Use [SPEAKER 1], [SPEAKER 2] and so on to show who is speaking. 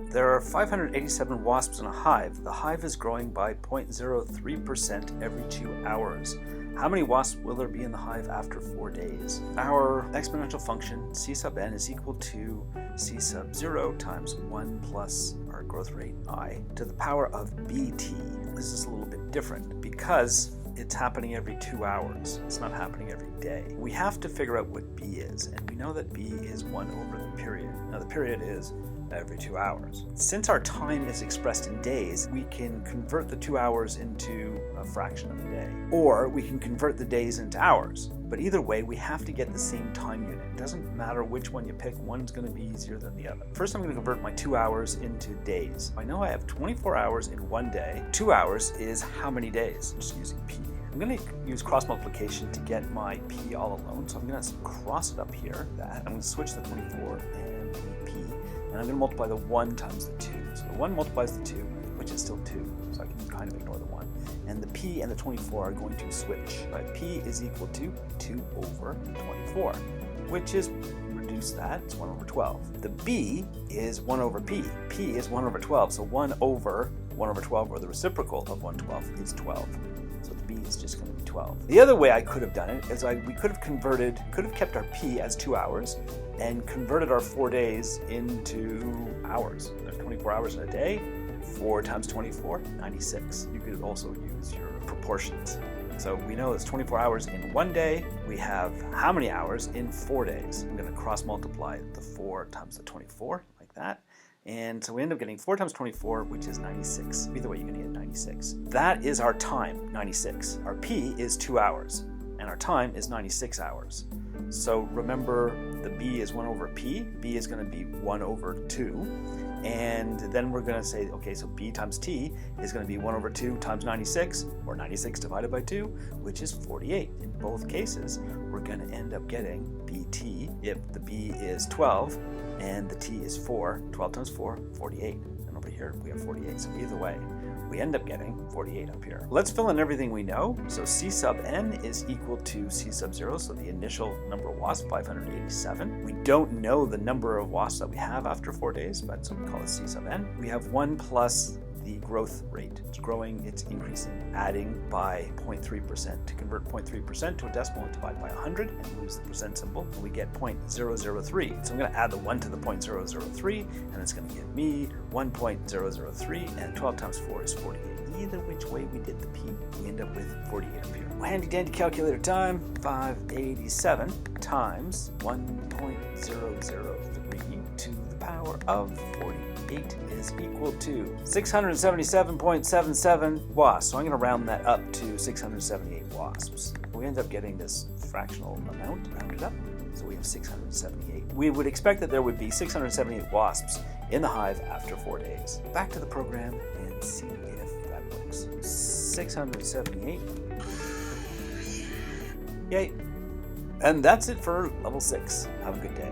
[SPEAKER 1] There are 587 wasps in a hive. The hive is growing by 0.03% every 2 hours. How many wasps will there be in the hive after 4 days? Our exponential function, c sub n, is equal to c sub 0 times 1 plus our growth rate I to the power of bt. This is a little bit different because it's happening every 2 hours. It's not happening every day. We have to figure out what b is, and we know that b is 1 over the period. Now the period is every 2 hours. Since our time is expressed in days, we can convert the 2 hours into a fraction of a day. Or we can convert the days into hours. But either way, we have to get the same time unit. It doesn't matter which one you pick, one's going to be easier than the other. First, I'm going to convert my 2 hours into days. I know I have 24 hours in one day. 2 hours is how many days? I'm just using p. I'm going to use cross multiplication to get my p all alone. So I'm going to cross it up here. I'm going to switch the 24 and the p. And I'm going to multiply the 1 times the 2. So the 1 multiplies the 2, which is still 2. So I can kind of ignore the 1. And the p and the 24 are going to switch. Right? P is equal to 2 over 24, which is, reduce that, it's 1 over 12. The b is 1 over p. P is 1 over 12, so 1 over 12, or the reciprocal of 1/12, is 12. So the b is just going to be 12. The other way I could have done it is we could have kept our p as 2 hours and converted our 4 days into hours. There's 24 hours in a day. 4 times 24, 96. You could also use your proportions. So we know it's 24 hours in one day. We have how many hours in 4 days? I'm going to cross multiply the 4 times the 24, like that. And so we end up getting 4 times 24, which is 96. Either way, you're going to get 96. That is our time, 96. Our p is 2 hours, and our time is 96 hours. So remember, the b is 1 over p. B is going to be 1 over 2. And then we're going to say, okay, so b times t is going to be 1 over 2 times 96, or 96 divided by 2, which is 48. In both cases, we're going to end up getting bt if the b is 12 and the t is 4. 12 times 4, 48. And over here, we have 48. So either way, we end up getting 48 up here. Let's fill in everything we know. So c sub n is equal to c sub 0, so the initial number of wasps, 587. We don't know the number of wasps that we have after 4 days, but so we call it c sub n. We have 1 plus the growth rate. It's growing, it's increasing, adding by 0.3%. To convert 0.3% to a decimal, and divide by 100 and lose the percent symbol, and we get 0.003. So I'm going to add the 1 to the 0.003, and it's going to give me 1.003, and 12 times 4 is 48. Either which way we did the p, we end up with 48 up here. Handy dandy calculator time. 587 times 1.003 to the power of 48 is equal to 677.77 wasps. So I'm going to round that up to 678 wasps. We end up getting this fractional amount rounded up. So we have 678. We would expect that there would be 678 wasps in the hive after 4 days. Back to the program and see if that works. 678. Yay. And that's it for level 6. Have a good day.